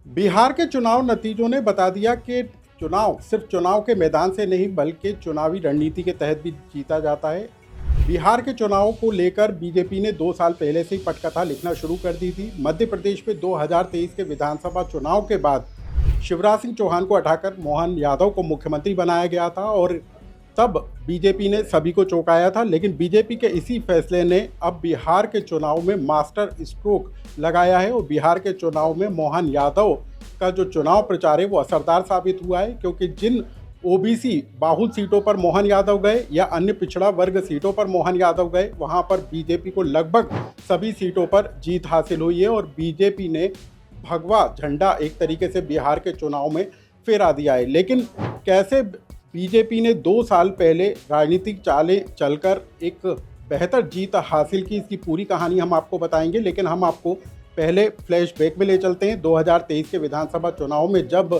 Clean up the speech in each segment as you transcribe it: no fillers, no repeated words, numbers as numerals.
बिहार के चुनाव नतीजों ने बता दिया कि चुनाव सिर्फ चुनाव के मैदान से नहीं बल्कि चुनावी रणनीति के तहत भी जीता जाता है। बिहार के चुनाव को लेकर बीजेपी ने 2 साल पहले से ही पटकथा लिखना शुरू कर दी थी। मध्य प्रदेश में 2023 के विधानसभा चुनाव के बाद शिवराज सिंह चौहान को हटाकर मोहन यादव को मुख्यमंत्री बनाया गया था और तब बीजेपी ने सभी को चौंकाया था। लेकिन बीजेपी के इसी फैसले ने अब बिहार के चुनाव में मास्टर स्ट्रोक लगाया है और बिहार के चुनाव में मोहन यादव का जो चुनाव प्रचार है वो असरदार साबित हुआ है, क्योंकि जिन ओबीसी बाहुल सीटों पर मोहन यादव गए या अन्य पिछड़ा वर्ग सीटों पर मोहन यादव गए, वहां पर बीजेपी को लगभग सभी सीटों पर जीत हासिल हुई है और बीजेपी ने भगवा झंडा एक तरीके से बिहार के चुनाव में फहरा दिया है। लेकिन कैसे बीजेपी ने 2 साल पहले राजनीतिक चालें चलकर एक बेहतर जीत हासिल की, इसकी पूरी कहानी हम आपको बताएंगे। लेकिन हम आपको पहले फ्लैशबैक में ले चलते हैं 2023 के विधानसभा चुनाव में, जब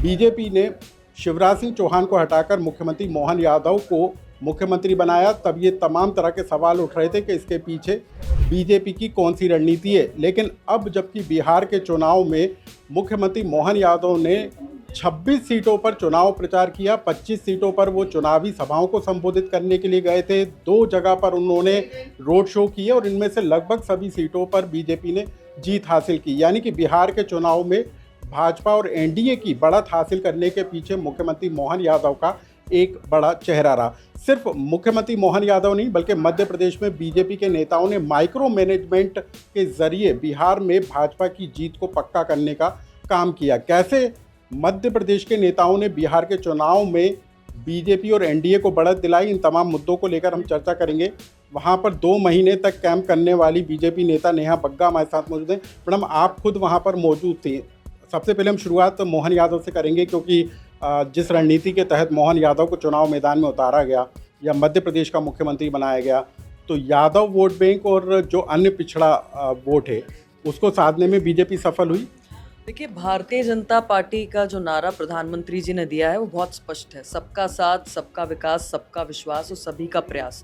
बीजेपी ने शिवराज सिंह चौहान को हटाकर मुख्यमंत्री मोहन यादव को मुख्यमंत्री बनाया। तब ये तमाम तरह के सवाल उठ रहे थे कि इसके पीछे बीजेपी की कौन सी रणनीति है। लेकिन अब जबकि बिहार के चुनाव में मुख्यमंत्री मोहन यादव ने 26 सीटों पर चुनाव प्रचार किया, 25 सीटों पर वो चुनावी सभाओं को संबोधित करने के लिए गए थे, 2 जगह पर उन्होंने रोड शो किए और इनमें से लगभग सभी सीटों पर बीजेपी ने जीत हासिल की। यानी कि बिहार के चुनाव में भाजपा और एनडीए की बढ़त हासिल करने के पीछे मुख्यमंत्री मोहन यादव का एक बड़ा चेहरा रहा। सिर्फ मुख्यमंत्री मोहन यादव नहीं बल्कि मध्य प्रदेश में बीजेपी के नेताओं ने माइक्रो मैनेजमेंट के जरिए बिहार में भाजपा की जीत को पक्का करने का काम किया। कैसे मध्य प्रदेश के नेताओं ने बिहार के चुनाव में बीजेपी और एनडीए को बढ़त दिलाई, इन तमाम मुद्दों को लेकर हम चर्चा करेंगे। वहां पर 2 महीने तक कैंप करने वाली बीजेपी नेता नेहा बग्गा हमारे साथ मौजूद हैं। मैडम, आप खुद वहां पर मौजूद थे। सबसे पहले हम शुरुआत मोहन यादव से करेंगे, क्योंकि जिस रणनीति के तहत मोहन यादव को चुनाव मैदान में उतारा गया या मध्य प्रदेश का मुख्यमंत्री बनाया गया, तो यादव वोट बैंक और जो अन्य पिछड़ा वोट है उसको साधने में बीजेपी सफल हुई। देखिए, भारतीय जनता पार्टी का जो नारा प्रधानमंत्री जी ने दिया है वो बहुत स्पष्ट है। सबका साथ, सबका विकास, सबका विश्वास और सभी का प्रयास।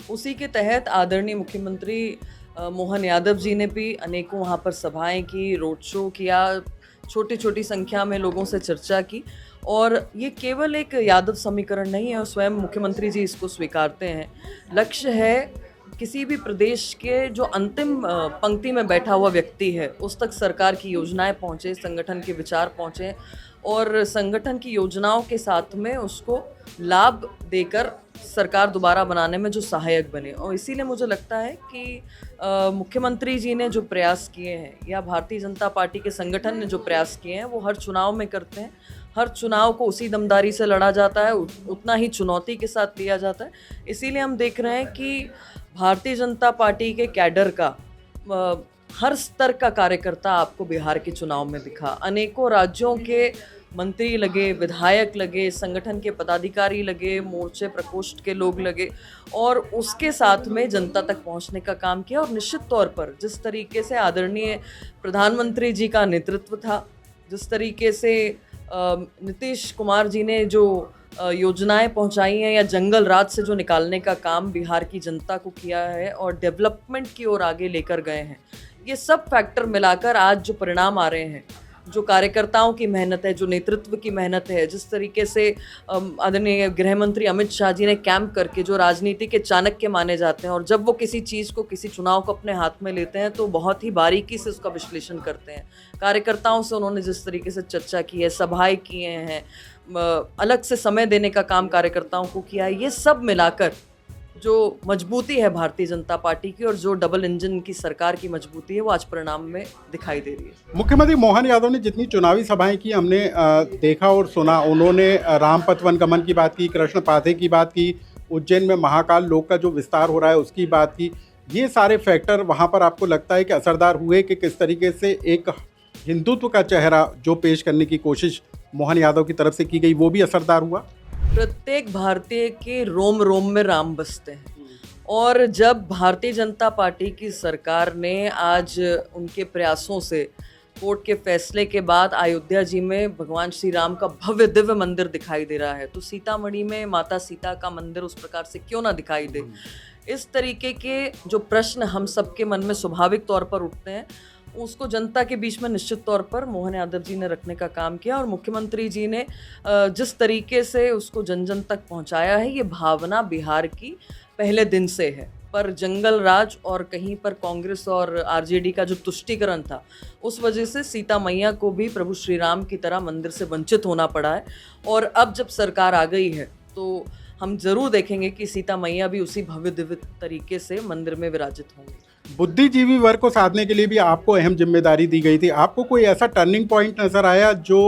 उसी के तहत आदरणीय मुख्यमंत्री मोहन यादव जी ने भी अनेकों वहाँ पर सभाएं की, रोड शो किया, छोटी छोटी संख्या में लोगों से चर्चा की। और ये केवल एक यादव समीकरण नहीं है, स्वयं मुख्यमंत्री जी इसको स्वीकारते हैं। लक्ष्य है किसी भी प्रदेश के जो अंतिम पंक्ति में बैठा हुआ व्यक्ति है उस तक सरकार की योजनाएं पहुंचे, संगठन के विचार पहुंचे और संगठन की योजनाओं के साथ में उसको लाभ देकर सरकार दोबारा बनाने में जो सहायक बने। और इसीलिए मुझे लगता है कि मुख्यमंत्री जी ने जो प्रयास किए हैं या भारतीय जनता पार्टी के संगठन ने जो प्रयास किए हैं वो हर चुनाव में करते हैं। हर चुनाव को उसी दमदारी से लड़ा जाता है, उतना ही चुनौती के साथ लिया जाता है। इसीलिए हम देख रहे हैं कि भारतीय जनता पार्टी के कैडर का हर स्तर का कार्यकर्ता आपको बिहार के चुनाव में दिखा। अनेकों राज्यों के मंत्री लगे, विधायक लगे, संगठन के पदाधिकारी लगे, मोर्चे प्रकोष्ठ के लोग लगे और उसके साथ में जनता तक पहुंचने का काम किया। और निश्चित तौर पर जिस तरीके से आदरणीय प्रधानमंत्री जी का नेतृत्व था, जिस तरीके से नीतीश कुमार जी ने जो योजनाएं पहुंचाई हैं या जंगल राज से जो निकालने का काम बिहार की जनता को किया है और डेवलपमेंट की ओर आगे लेकर गए हैं, ये सब फैक्टर मिलाकर आज जो परिणाम आ रहे हैं, जो कार्यकर्ताओं की मेहनत है, जो नेतृत्व की मेहनत है, जिस तरीके से आदरणीय गृह मंत्री अमित शाह जी ने कैंप करके, जो राजनीति के चाणक्य माने जाते हैं और जब वो किसी चीज़ को, किसी चुनाव को अपने हाथ में लेते हैं तो बहुत ही बारीकी से उसका विश्लेषण करते हैं। कार्यकर्ताओं से उन्होंने जिस तरीके से चर्चा की है, सभाएं किए हैं, अलग से समय देने का काम कार्यकर्ताओं को किया है, ये सब मिलाकर जो मजबूती है भारतीय जनता पार्टी की और जो डबल इंजन की सरकार की मजबूती है वो आज परिणाम में दिखाई दे रही है। मुख्यमंत्री मोहन यादव ने जितनी चुनावी सभाएं की हमने देखा और सुना, उन्होंने रामपथ वनगमन की बात की, कृष्ण पाथे की बात की, उज्जैन में महाकाल लोक का जो विस्तार हो रहा है उसकी बात की। ये सारे फैक्टर वहाँ पर आपको लगता है कि असरदार हुए कि किस तरीके से एक हिंदुत्व का चेहरा जो पेश करने की कोशिश मोहन यादव की तरफ से की गई वो भी असरदार हुआ? प्रत्येक भारतीय के रोम रोम में राम बसते हैं और जब भारतीय जनता पार्टी की सरकार ने आज उनके प्रयासों से कोर्ट के फैसले के बाद अयोध्या जी में भगवान श्री राम का भव्य दिव्य मंदिर दिखाई दे रहा है, तो सीतामढ़ी में माता सीता का मंदिर उस प्रकार से क्यों ना दिखाई दे। इस तरीके के जो प्रश्न हम सबके मन में स्वाभाविक तौर पर उठते हैं उसको जनता के बीच में निश्चित तौर पर मोहन यादव जी ने रखने का काम किया और मुख्यमंत्री जी ने जिस तरीके से उसको जन जन तक पहुंचाया है, ये भावना बिहार की पहले दिन से है। पर जंगल राज और कहीं पर कांग्रेस और आरजेडी का जो तुष्टीकरण था, उस वजह से सीता मैया को भी प्रभु श्री राम की तरह मंदिर से वंचित होना पड़ा है। और अब जब सरकार आ गई है तो हम जरूर देखेंगे कि सीता मैया भी उसी भव्य दिव्य तरीके से मंदिर में विराजित होंगी। बुद्धिजीवी वर्ग को साधने के लिए भी आपको अहम जिम्मेदारी दी गई थी। आपको कोई ऐसा टर्निंग पॉइंट नजर आया जो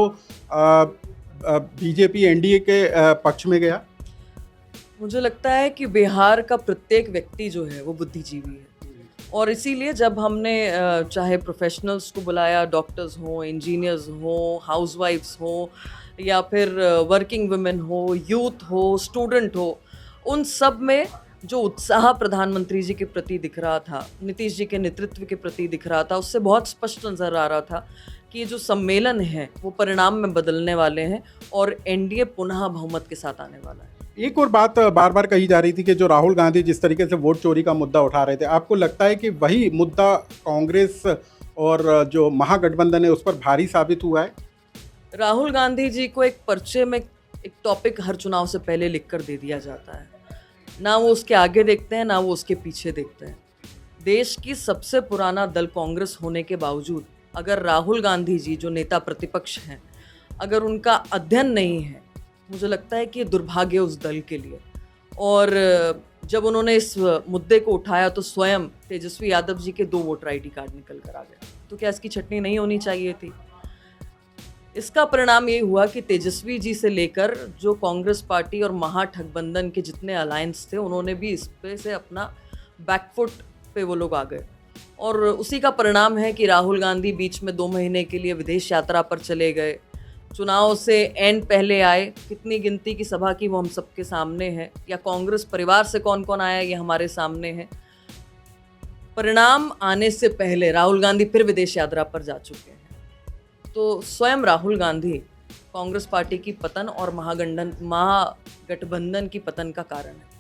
बीजेपी एनडीए के पक्ष में गया? मुझे लगता है कि बिहार का प्रत्येक व्यक्ति जो है वो बुद्धिजीवी है, और इसीलिए जब हमने चाहे प्रोफेशनल्स को बुलाया, डॉक्टर्स हों, इंजीनियर्स हों, हाउसवाइफ्स हों, या फिर वर्किंग वुमेन हो, यूथ हो, स्टूडेंट हो, उन सब में जो उत्साह प्रधानमंत्री जी के प्रति दिख रहा था, नीतीश जी के नेतृत्व के प्रति दिख रहा था, उससे बहुत स्पष्ट नज़र आ रहा था कि ये जो सम्मेलन है वो परिणाम में बदलने वाले हैं और एनडीए पुनः बहुमत के साथ आने वाला है। एक और बात बार बार कही जा रही थी कि जो राहुल गांधी जिस तरीके से वोट चोरी का मुद्दा उठा रहे थे, आपको लगता है कि वही मुद्दा कांग्रेस और जो महागठबंधन है उस पर भारी साबित हुआ है? राहुल गांधी जी को एक पर्चे में एक टॉपिक हर चुनाव से पहले लिख कर दे दिया जाता है, ना वो उसके आगे देखते हैं ना वो उसके पीछे देखते हैं। देश की सबसे पुराना दल कांग्रेस होने के बावजूद अगर राहुल गांधी जी जो नेता प्रतिपक्ष हैं, अगर उनका अध्ययन नहीं है, मुझे लगता है कि ये दुर्भाग्य उस दल के लिए। और जब उन्होंने इस मुद्दे को उठाया तो स्वयं तेजस्वी यादव जी के 2 वोटर आईडी कार्ड निकल कर आ गए। तो क्या इसकी छटनी नहीं होनी चाहिए थी? इसका परिणाम ये हुआ कि तेजस्वी जी से लेकर जो कांग्रेस पार्टी और महागठबंधन के जितने अलायंस थे, उन्होंने भी इस पे से अपना बैकफुट पे वो लोग आ गए। और उसी का परिणाम है कि राहुल गांधी बीच में 2 महीने के लिए विदेश यात्रा पर चले गए, चुनाव से एंड पहले आए। कितनी गिनती की सभा की वो हम सबके सामने है, या कांग्रेस परिवार से कौन कौन आया ये हमारे सामने है। परिणाम आने से पहले राहुल गांधी फिर विदेश यात्रा पर जा चुके हैं। तो स्वयं राहुल गांधी कांग्रेस पार्टी की पतन और महागठबंधन की पतन का कारण है।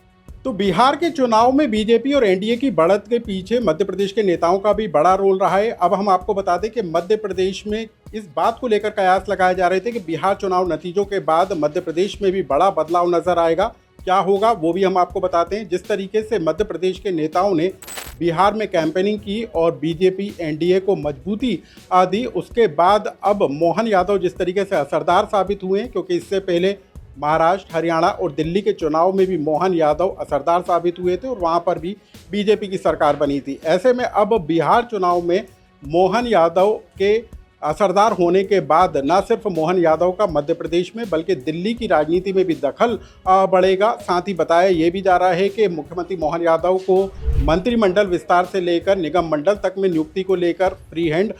तो बिहार के चुनाव में बीजेपी और एनडीए की बढ़त के पीछे मध्य प्रदेश के नेताओं का भी बड़ा रोल रहा है। अब हम आपको बता दें कि मध्य प्रदेश में इस बात को लेकर कयास लगाए जा रहे थे कि बिहार चुनाव नतीजों के बाद मध्य प्रदेश में भी बड़ा बदलाव नजर आएगा। क्या होगा वो भी हम आपको बताते हैं। जिस तरीके से मध्य प्रदेश के नेताओं ने बिहार में कैंपेनिंग की और बीजेपी एनडीए को मजबूती दी, उसके बाद अब मोहन यादव जिस तरीके से असरदार साबित हुए हैं, क्योंकि इससे पहले महाराष्ट्र, हरियाणा और दिल्ली के चुनाव में भी मोहन यादव असरदार साबित हुए थे और वहां पर भी बीजेपी की सरकार बनी थी। ऐसे में अब बिहार चुनाव में मोहन यादव के असरदार होने के बाद न सिर्फ मोहन यादव का मध्य प्रदेश में बल्कि दिल्ली की राजनीति में भी दखल बढ़ेगा। साथ ही बताया ये भी जा रहा है कि मुख्यमंत्री मोहन यादव को मंत्रिमंडल विस्तार से लेकर निगम मंडल तक में नियुक्ति को लेकर फ्री हैंड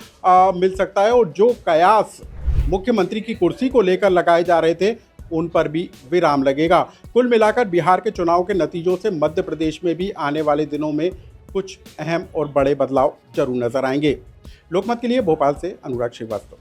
मिल सकता है और जो कयास मुख्यमंत्री की कुर्सी को लेकर लगाए जा रहे थे उन पर भी विराम लगेगा। कुल मिलाकर बिहार के चुनाव के नतीजों से मध्य प्रदेश में भी आने वाले दिनों में कुछ अहम और बड़े बदलाव जरूर नजर आएंगे। लोकमत के लिए भोपाल से अनुराग श्रीवास्तव।